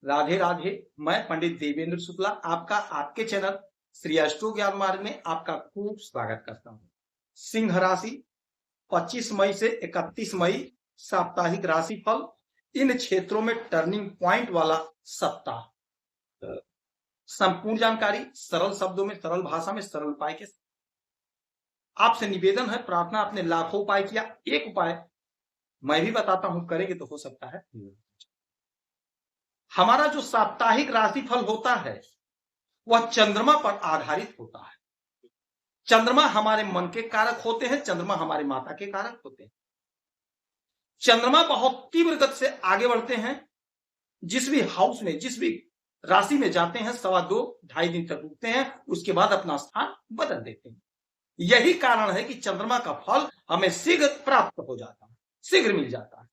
राधे राधे। मैं पंडित देवेंद्र शुक्ला आपका आपके चैनल श्री अष्टो ज्ञान मार्ग में आपका खूब स्वागत करता हूँ। सिंह राशि 25 मई से 31 मई साप्ताहिक राशिफल। इन क्षेत्रों में टर्निंग पॉइंट वाला सप्ताह। संपूर्ण जानकारी सरल शब्दों में, सरल भाषा में, सरल उपाय के। आपसे निवेदन है, प्रार्थना। आपने लाखों उपाय किया, एक उपाय मैं भी बताता हूं, करेंगे तो हो सकता है। हमारा जो साप्ताहिक राशिफल होता है वह चंद्रमा पर आधारित होता है। चंद्रमा हमारे मन के कारक होते हैं, चंद्रमा हमारे माता के कारक होते हैं। चंद्रमा बहुत तीव्र गति से आगे बढ़ते हैं। जिस भी हाउस में, जिस भी राशि में जाते हैं, 2.5-2.5 दिन तक रुकते हैं, उसके बाद अपना स्थान बदल देते हैं। यही कारण है कि चंद्रमा का फल हमें शीघ्र प्राप्त हो जाता है, शीघ्र मिल जाता है।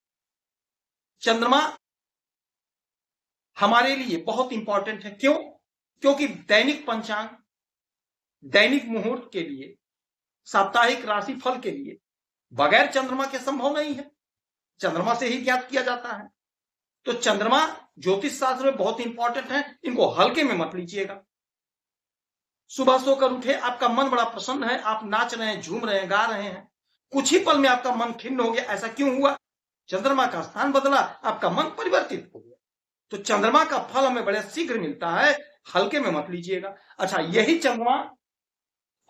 चंद्रमा हमारे लिए बहुत इंपॉर्टेंट है। क्यों? क्योंकि दैनिक पंचांग, दैनिक मुहूर्त के लिए, साप्ताहिक राशिफल के लिए बगैर चंद्रमा के संभव नहीं है। चंद्रमा से ही ज्ञात किया जाता है। तो चंद्रमा ज्योतिष शास्त्र में बहुत इंपॉर्टेंट है, इनको हल्के में मत लीजिएगा। सुबह सोकर उठे, आपका मन बड़ा प्रसन्न है, आप नाच रहे हैं, झूम रहे हैं, गा रहे हैं, कुछ ही पल में आपका मन खिन्न हो गया। ऐसा क्यों हुआ? चंद्रमा का स्थान बदला, आपका मन परिवर्तित हो गया। तो चंद्रमा का फल हमें बड़े शीघ्र मिलता है, हल्के में मत लीजिएगा। अच्छा, यही चंद्रमा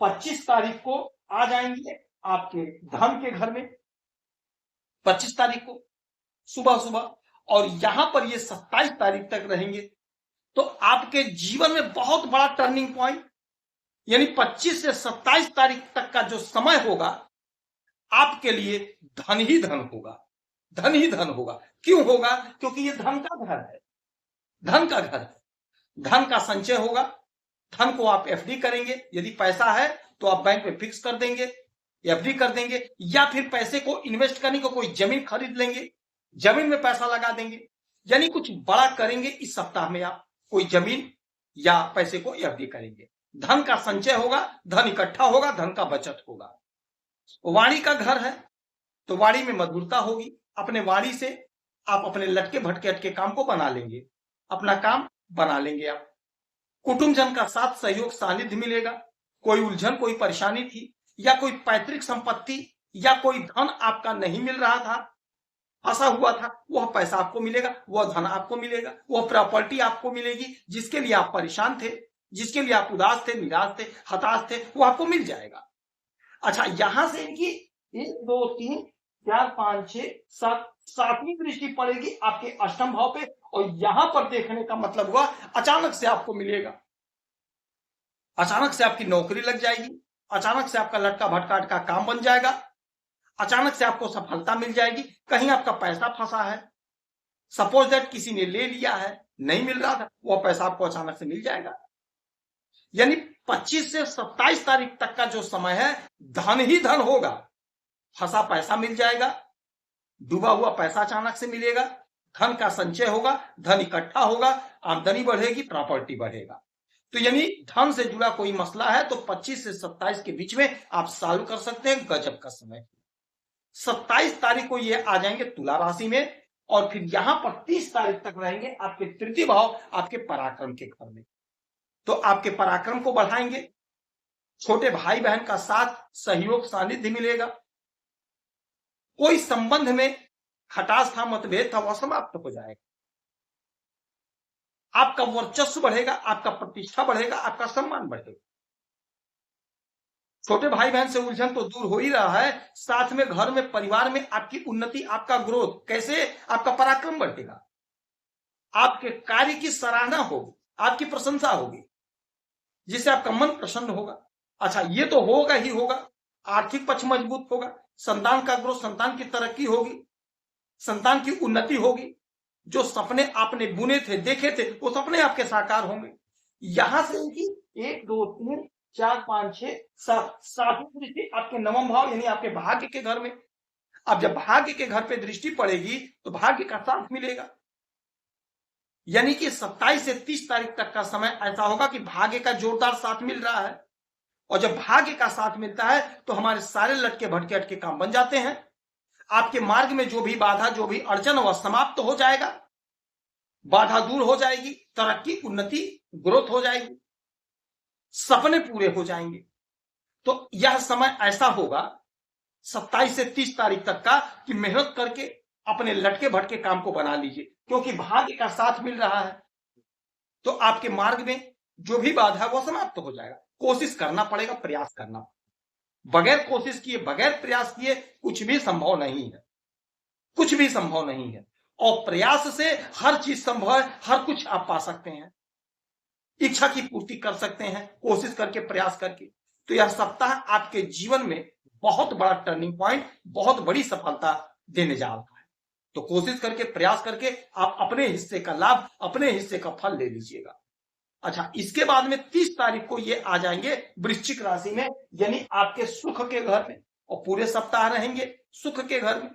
25 तारीख को आ जाएंगे आपके धन के घर में, 25 तारीख को सुबह सुबह, और यहां पर ये 27 तारीख तक रहेंगे। तो आपके जीवन में बहुत बड़ा टर्निंग पॉइंट, यानी 25 से 27 तारीख तक का जो समय होगा आपके लिए धन ही धन होगा, धन ही धन होगा। क्यों होगा? क्योंकि ये धन का घर है, धन का घर है। धन का संचय होगा। धन को आप एफडी करेंगे, यदि पैसा है तो आप बैंक में फिक्स कर देंगे, एफडी कर देंगे, या फिर पैसे को इन्वेस्ट करने को कोई जमीन खरीद लेंगे, जमीन में पैसा लगा देंगे, यानी कुछ बड़ा करेंगे इस सप्ताह में। आप कोई जमीन या पैसे को एफडी करेंगे। धन का संचय होगा, धन इकट्ठा होगा, धन का बचत होगा। वाणी का घर है तो वाणी में मधुरता होगी। अपने वाणी से आप अपने लटके भटके अटके काम को बना लेंगे, अपना काम बना लेंगे आप। कुटुंबजन का साथ सहयोग सानिध्य मिलेगा। कोई उलझन, कोई परेशानी थी, या कोई पैतृक संपत्ति या कोई धन आपका नहीं मिल रहा था, फंसा हुआ था, वह पैसा आपको मिलेगा, वह धन आपको मिलेगा, वह प्रॉपर्टी आपको मिलेगी। जिसके लिए आप परेशान थे, जिसके लिए आप उदास थे, निराश थे, हताश थे, वो आपको मिल जाएगा। अच्छा, यहां से इनकी 1 2 3 4 5 6 7 सातवीं दृष्टि पड़ेगी आपके अष्टम भाव पे, और यहां पर देखने का मतलब हुआ अचानक से आपको मिलेगा। अचानक से आपकी नौकरी लग जाएगी, अचानक से आपका लटका भटका का काम बन जाएगा, अचानक से आपको सफलता मिल जाएगी। कहीं आपका पैसा फंसा है, सपोज दैट किसी ने ले लिया है, नहीं मिल रहा था, वह पैसा आपको अचानक से मिल जाएगा। यानी 25 से 27 तारीख तक का जो समय है, धन ही धन होगा। फंसा पैसा मिल जाएगा, डूबा हुआ पैसा अचानक से मिलेगा, धन का संचय होगा, धन इकट्ठा होगा, आमदनी बढ़ेगी, प्रॉपर्टी बढ़ेगा। तो यानी धन से जुड़ा कोई मसला है तो 25 से 27 के बीच में आप सॉल्व कर सकते हैं। गजब का समय। 27 तारीख को ये आ जाएंगे तुला राशि में, और फिर यहां पर 30 तारीख तक रहेंगे आपके तृतीय भाव, आपके पराक्रम के घर में। तो आपके पराक्रम को बढ़ाएंगे। छोटे भाई बहन का साथ सहयोग सानिध्य मिलेगा। कोई संबंध में खटास था, मतभेद था, वह समाप्त हो जाएगा। आपका वर्चस्व बढ़ेगा, आपका प्रतिष्ठा बढ़ेगा, आपका सम्मान बढ़ेगा। छोटे भाई बहन से उलझन तो दूर हो ही रहा है, साथ में घर में, परिवार में आपकी उन्नति, आपका ग्रोथ। कैसे? आपका पराक्रम बढ़ेगा, आपके कार्य की सराहना होगी, आपकी प्रशंसा होगी, जिससे आपका मन प्रसन्न होगा। अच्छा, ये तो होगा ही होगा। आर्थिक पक्ष मजबूत होगा, संतान का ग्रोथ, संतान की तरक्की होगी, संतान की उन्नति होगी। जो सपने आपने बुने थे, देखे थे, वो सपने आपके साकार होंगे। यहां से इनकी 1 2 3 4 5 6 7 सातवीं दृष्टि आपके नवम भाव, यानी आपके भाग्य के घर में। अब जब भाग्य के घर पे दृष्टि पड़ेगी तो भाग्य का साथ मिलेगा। यानी कि 27 से 30 तारीख तक का समय ऐसा होगा कि भाग्य का जोरदार साथ मिल रहा है, और जब भाग्य का साथ मिलता है तो हमारे सारे लटके भटके अटके काम बन जाते हैं। आपके मार्ग में जो भी बाधा, जो भी अड़चन, वह समाप्त हो जाएगा। बाधा दूर हो जाएगी, तरक्की, उन्नति, ग्रोथ हो जाएगी, सपने पूरे हो जाएंगे। तो यह समय ऐसा होगा 27 से 30 तारीख तक का कि मेहनत करके अपने लटके भटके काम को बना लीजिए, क्योंकि भाग्य का साथ मिल रहा है। तो आपके मार्ग में जो भी बाधा है वो समाप्त हो जाएगा। कोशिश करना पड़ेगा, प्रयास करना। बगैर कोशिश किए, बगैर प्रयास किए कुछ भी संभव नहीं है, कुछ भी संभव नहीं है। और प्रयास से हर चीज संभव है, हर कुछ आप पा सकते हैं, इच्छा की पूर्ति कर सकते हैं, कोशिश करके, प्रयास करके। तो यह सप्ताह आपके जीवन में बहुत बड़ा टर्निंग पॉइंट, बहुत बड़ी सफलता देने जा रहा है। तो कोशिश करके, प्रयास करके आप अपने हिस्से का लाभ, अपने हिस्से का फल ले लीजिएगा। अच्छा, इसके बाद में 30 तारीख को ये आ जाएंगे वृश्चिक राशि में, यानी आपके सुख के घर में, और पूरे सप्ताह रहेंगे सुख के घर में।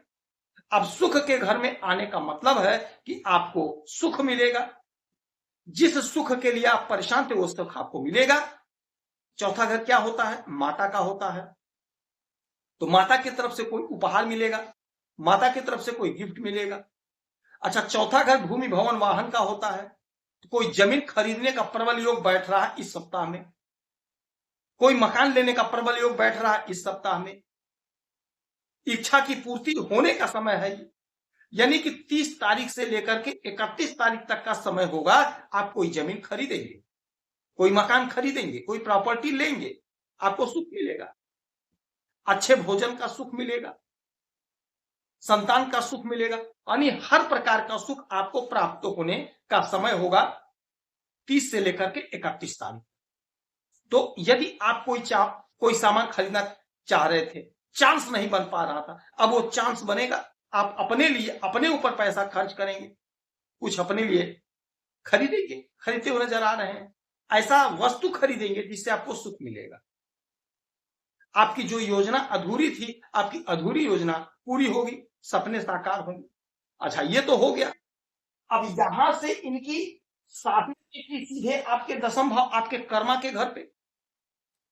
अब सुख के घर में आने का मतलब है कि आपको सुख मिलेगा, जिस सुख के लिए आप परेशान थे वो सुख आपको मिलेगा। चौथा घर क्या होता है? माता का होता है। तो माता की तरफ से कोई उपहार मिलेगा, माता की तरफ से कोई गिफ्ट मिलेगा। अच्छा, चौथा घर भूमि भवन वाहन का होता है। तो कोई जमीन खरीदने का प्रबल योग बैठ रहा है इस सप्ताह में, कोई मकान लेने का प्रबल योग बैठ रहा है इस सप्ताह में। इच्छा की पूर्ति होने का समय है, यानी कि 30 तारीख से लेकर के 31 तारीख तक का समय होगा। आप कोई जमीन खरीदेंगे, कोई मकान खरीदेंगे, कोई प्रॉपर्टी लेंगे, आपको सुख मिलेगा, अच्छे भोजन का सुख मिलेगा, संतान का सुख मिलेगा, यानी हर प्रकार का सुख आपको प्राप्त होने का समय होगा 30 से लेकर के 31 तारीख। तो यदि आप कोई सामान खरीदना चाह रहे थे, चांस नहीं बन पा रहा था, अब वो चांस बनेगा। आप अपने लिए, अपने ऊपर पैसा खर्च करेंगे, कुछ अपने लिए खरीदेंगे, खरीदते हुए नजर आ रहे हैं, ऐसा वस्तु खरीदेंगे जिससे आपको सुख मिलेगा। आपकी जो योजना अधूरी थी, आपकी अधूरी योजना पूरी होगी, सपने साकार होंगे। अच्छा, ये तो हो गया। अब यहां से इनकी साबित सीधे आपके दशम भाव, आपके कर्मा के घर पे।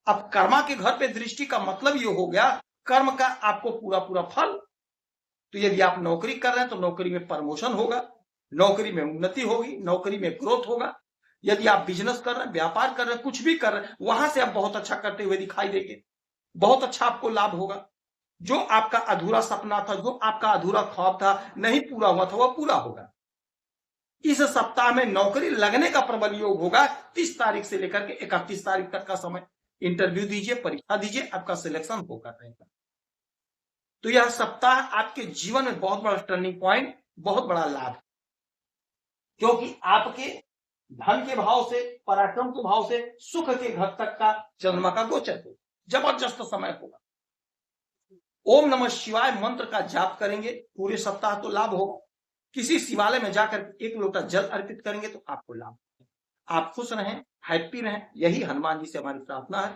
अब कर्मा के घर पे दृष्टि का मतलब ये हो गया कर्म का आपको पूरा पूरा फल। तो यदि आप नौकरी कर रहे हैं तो नौकरी में प्रमोशन होगा, नौकरी में उन्नति होगी, नौकरी में ग्रोथ होगा। यदि आप बिजनेस कर रहे हैं, व्यापार कर रहे हैं, कुछ भी कर रहे हैं, वहां से आप बहुत अच्छा करते हुए दिखाई देंगे, बहुत अच्छा आपको लाभ होगा। जो आपका अधूरा सपना था, जो आपका अधूरा ख्वाब था, नहीं पूरा हुआ था, वह पूरा होगा। इस सप्ताह में नौकरी लगने का प्रबल योग होगा 30 तारीख से लेकर के 31 तारीख तक का समय। इंटरव्यू दीजिए, परीक्षा दीजिए, आपका सिलेक्शन होगा रहेगा। तो यह सप्ताह आपके जीवन में बहुत बड़ा टर्निंग पॉइंट, बहुत बड़ा लाभ, क्योंकि आपके धन के भाव से, पराक्रम के भाव से सुख के घर तक का चंद्रमा का गोचर हो, जबरदस्त समय होगा। ओम नमः शिवाय मंत्र का जाप करेंगे, पूरे सप्ताह तो लाभ होगा। किसी शिवालय में जाकर 1 लोटा जल अर्पित करेंगे तो आपको लाभ। आप खुश रहें, हैप्पी रहें, यही हनुमान जी से हमारी प्रार्थना है।